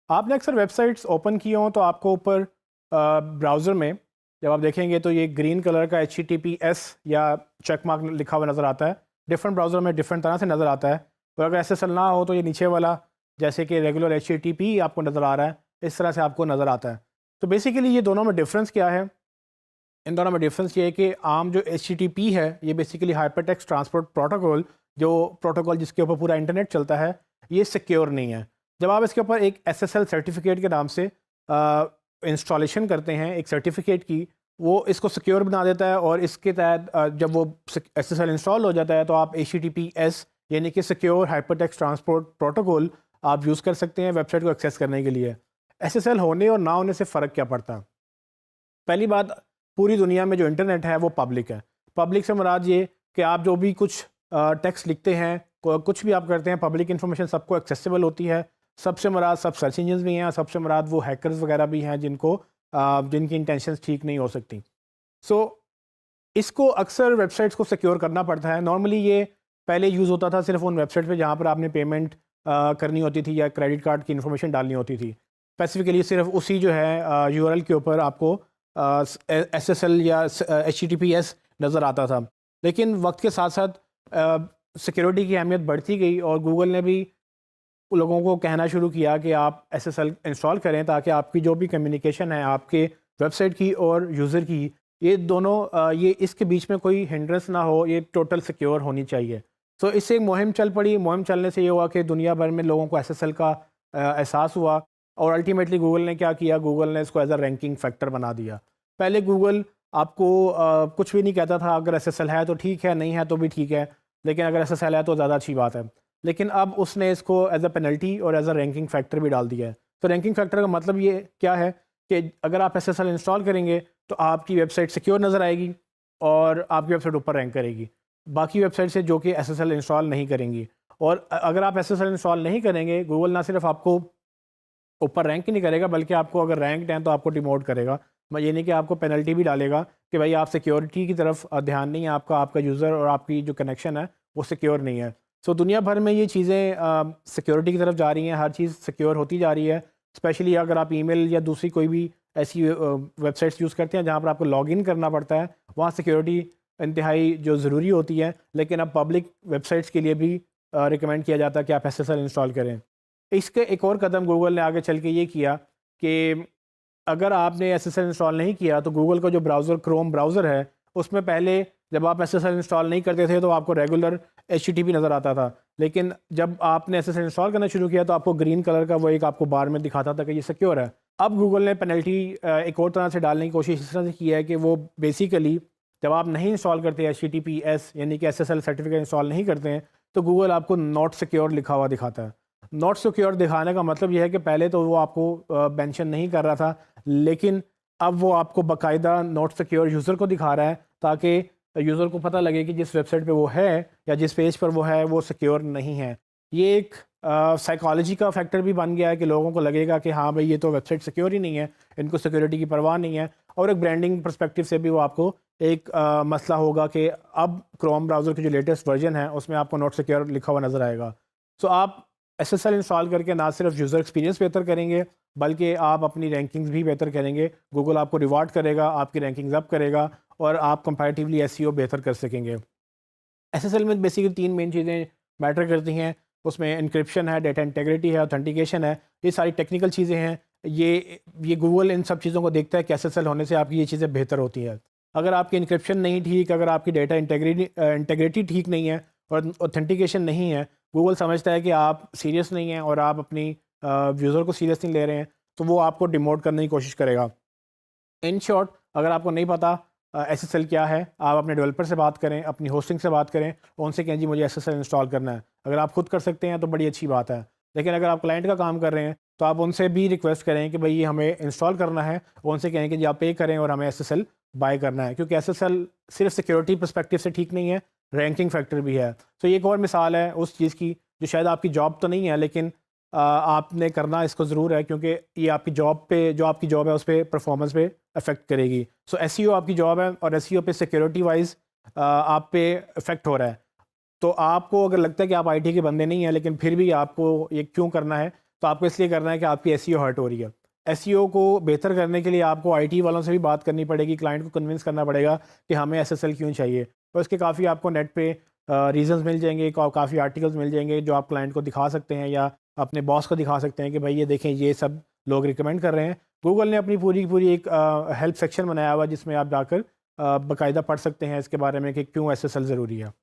आपने अक्सर websites open की हों तो आपको ऊपर ब्राउज़र में जब आप देखेंगे तो ये ग्रीन कलर का HTTPS या चेक मार्क लिखा हुआ नज़र आता है। डिफरेंट ब्राउज़र में डिफरेंट तरह से नज़र आता है। और अगर SSL ना हो तो ये नीचे वाला जैसे कि रेगुलर HTTP आपको नज़र आ रहा है, इस तरह से आपको नज़र आता है। तो बेसिकली ये दोनों में डिफरेंस क्या है? इन दोनों में डिफरेंस ये है कि आम जो HTTP है ये बेसिकली हाइपरटेक्स्ट ट्रांसपोर्ट प्रोटोकॉल, जो प्रोटोकॉल जिसके ऊपर पूरा इंटरनेट चलता है, ये सिक्योर नहीं है। जब आप इसके ऊपर एक SSL सर्टिफिकेट के नाम से इंस्टॉलेशन करते हैं एक सर्टिफिकेट की, वो इसको सिक्योर बना देता है और इसके तहत जब वो SSL इंस्टॉल हो जाता है तो आप HTTPS यानी कि सिक्योर हाइपरटेक्स्ट ट्रांसपोर्ट प्रोटोकॉल आप यूज़ कर सकते हैं वेबसाइट को एक्सेस करने के लिए। SSL होने और ना होने से फ़र्क क्या पड़ता है? पहली बात, पूरी दुनिया में जो इंटरनेट है वो पब्लिक है। पब्लिक से मुराद ये कि आप जो भी कुछ टेक्स्ट लिखते हैं, कुछ भी आप करते हैं, पब्लिक इन्फॉर्मेशन सबको एक्सेसिबल होती है। सबसे मुराद सब सर्च इंजन्स भी हैं, सबसे मुराद वो हैकर्स वगैरह भी हैं जिनकी इंटेंशंस ठीक नहीं हो सकती। सो इसको अक्सर वेबसाइट्स को सिक्योर करना पड़ता है। नॉर्मली ये पहले यूज़ होता था सिर्फ उन वेबसाइट पे जहाँ पर आपने पेमेंट करनी होती थी या क्रेडिट कार्ड की इन्फॉर्मेशन डालनी होती थी। स्पेसिफिकली सिर्फ उसी जो है यूआरएल के ऊपर आपको SSL या HTTPS नज़र आता था। लेकिन वक्त के साथ साथ सिक्योरिटी की अहमियत बढ़ती गई और गूगल ने भी लोगों को कहना शुरू किया कि आप SSL इंस्टॉल करें ताकि आपकी जो भी कम्युनिकेशन है आपके वेबसाइट की और यूज़र की, ये दोनों ये इसके बीच में कोई हिंड्रेंस ना हो, ये टोटल सिक्योर होनी चाहिए। सो इससे एक मुहिम चल पड़ी। मुहिम चलने से ये हुआ कि दुनिया भर में लोगों को SSL का एहसास हुआ और अल्टीमेटली गूगल ने क्या किया, गूगल ने इसको एज अ रैंकिंग फैक्टर बना दिया। पहले गूगल आपको कुछ भी नहीं कहता था, अगर SSL है तो ठीक है, नहीं है तो भी ठीक है, लेकिन अगर SSL है तो ज़्यादा अच्छी बात है। लेकिन अब उसने इसको एज अ पेनल्टी और एज अ रैंकिंग फैक्टर भी डाल दिया है। तो रैंकिंग फैक्टर का मतलब ये क्या है कि अगर आप SSL इंस्टॉल करेंगे तो आपकी वेबसाइट सिक्योर नज़र आएगी और आपकी वेबसाइट ऊपर रैंक करेगी बाकी वेबसाइट से जो कि SSL इंस्टॉल नहीं करेंगी। और अगर आप SSL इंस्टॉल नहीं करेंगे, गूगल ना सिर्फ आपको ऊपर रैंक ही नहीं करेगा बल्कि आपको अगर रैंक्ड हैं तो आपको डिमोट करेगा। ये नहीं कि आपको पेनल्टी भी डालेगा कि भाई आप सिक्योरिटी की तरफ ध्यान नहीं है आपका, आपका यूज़र और आपकी जो कनेक्शन है वो सिक्योर नहीं है। सो दुनिया भर में ये चीज़ें सिक्योरिटी की तरफ जा रही हैं, हर चीज़ सिक्योर होती जा रही है। स्पेशली अगर आप ईमेल या दूसरी कोई भी ऐसी वेबसाइट्स यूज़ करते हैं जहाँ पर आपको लॉगिन करना पड़ता है, वहाँ सिक्योरिटी इंतहाई जो ज़रूरी होती है। लेकिन अब पब्लिक वेबसाइट्स के लिए भी रिकमेंड किया जाता है कि आप SSL इंस्टॉल करें। इसके एक और कदम गूगल ने आगे चल के ये किया कि अगर आपने SSL इंस्टॉल नहीं किया तो गूगल का जो ब्राउज़र क्रोम ब्राउज़र है, उसमें पहले जब आप SSL इंस्टॉल नहीं करते थे तो आपको रेगुलर HTTP नज़र आता था। लेकिन जब आपने SSL इंस्टॉल करना शुरू किया तो आपको ग्रीन कलर का वो एक आपको बार में दिखाता था कि ये सिक्योर है। अब गूगल ने पेनल्टी एक और तरह से डालने की कोशिश इस तरह से की है कि वो बेसिकली जब आप नहीं इंस्टॉल करते HTTPS यानी कि SSL सर्टिफिकेट इंस्टॉल नहीं करते हैं, तो गूगल आपको नॉट सिक्योर लिखा हुआ दिखाता है। नॉट सिक्योर दिखाने का मतलब यह है कि पहले तो वो आपको मेंशन नहीं कर रहा था, लेकिन अब वो आपको बाकायदा नॉट सिक्योर यूज़र को दिखा रहा है ताकि यूज़र को पता लगे कि जिस वेबसाइट पे वो है या जिस पेज पर वो है वो सिक्योर नहीं है। ये एक साइकोलॉजी का फैक्टर भी बन गया है कि लोगों को लगेगा कि हाँ भाई ये तो वेबसाइट सिक्योर ही नहीं है, इनको सिक्योरिटी की परवाह नहीं है। और एक ब्रांडिंग पर्सपेक्टिव से भी वो आपको एक मसला होगा कि अब क्रोम ब्राउज़र की जो लेटेस्ट वर्जन है उसमें आपको नॉट सिक्योर लिखा हुआ नज़र आएगा। सो आप SSL इंस्टॉल करके ना सिर्फ यूज़र एक्सपीरियंस बेहतर करेंगे बल्कि आप अपनी रैंकिंग्स भी बेहतर करेंगे। गूगल आपको रिवार्ड करेगा, आपकी रैंकिंग्स अप करेगा और आप कंपैरेटिवली SEO बेहतर कर सकेंगे। SSL में बेसिकली 3 मेन चीज़ें मैटर करती हैं। उसमें एन्क्रिप्शन है, डेटा इंटीग्रिटी है, ऑथेंटिकेशन है। ये सारी टेक्निकल चीज़ें हैं। ये गूगल इन सब चीज़ों को देखता है कि SSL होने से आपकी ये चीज़ें बेहतर होती हैं। अगर आपकी एन्क्रिप्शन नहीं ठीक, अगर आपकी डेटा इंटीग्रिटी ठीक नहीं है और ऑथेंटिकेशन नहीं है, गूगल समझता है कि आप सीरियस नहीं हैं और आप अपनी यूज़र को सीरियस नहीं ले रहे हैं, तो वो आपको डिमोट करने की कोशिश करेगा। इन शॉर्ट, अगर आपको नहीं पता SSL क्या है, आप अपने डेवलपर से बात करें, अपनी होस्टिंग से बात करें और उनसे कहें जी मुझे SSL इंस्टॉल करना है। अगर आप खुद कर सकते हैं तो बड़ी अच्छी बात है, लेकिन अगर आप क्लाइंट का काम कर रहे हैं तो आप उनसे भी रिक्वेस्ट करें कि भाई ये हमें इंस्टॉल करना है और उनसे कहें कि जी आप पे करें और हमें SSL बाय करना है, क्योंकि SSL सिर्फ सिक्योरिटी परस्पेक्टिव से ठीक नहीं है, रैंकिंग फैक्टर भी है। तो ये एक और मिसाल है उस चीज़ की जो शायद आपकी जॉब तो नहीं है, लेकिन आपने करना इसको ज़रूर है, क्योंकि ये आपकी जॉब पे जो आपकी जॉब है उस पर परफॉर्मेंस पे अफेक्ट करेगी। सो SEO आपकी जॉब है और SEO पे सिक्योरिटी वाइज आप पे इफेक्ट हो रहा है। तो आपको अगर लगता है कि आप IT के बंदे नहीं हैं लेकिन फिर भी आपको ये क्यों करना है, तो तो आपको इसलिए करना है कि आपकी एसईओ हर्ट हो रही है। एसईओ को बेहतर करने के लिए आपको आईटी वालों से भी बात करनी पड़ेगी, क्लाइंट को कन्विंस करना पड़ेगा कि हमें एसएसएल क्यों चाहिए। तो इसके काफ़ी आपको नेट पे रीजंस मिल जाएंगे, काफ़ी आर्टिकल्स मिल जाएंगे जो आप क्लाइंट को दिखा सकते हैं या अपने बॉस को दिखा सकते हैं कि भाई ये देखें, ये सब लोग रिकमेंड कर रहे हैं। गूगल ने अपनी पूरी पूरी एक हेल्प सेक्शन बनाया हुआ जिसमें आप जाकर बाकायदा पढ़ सकते हैं इसके बारे में कि क्यों एसएसएल ज़रूरी है।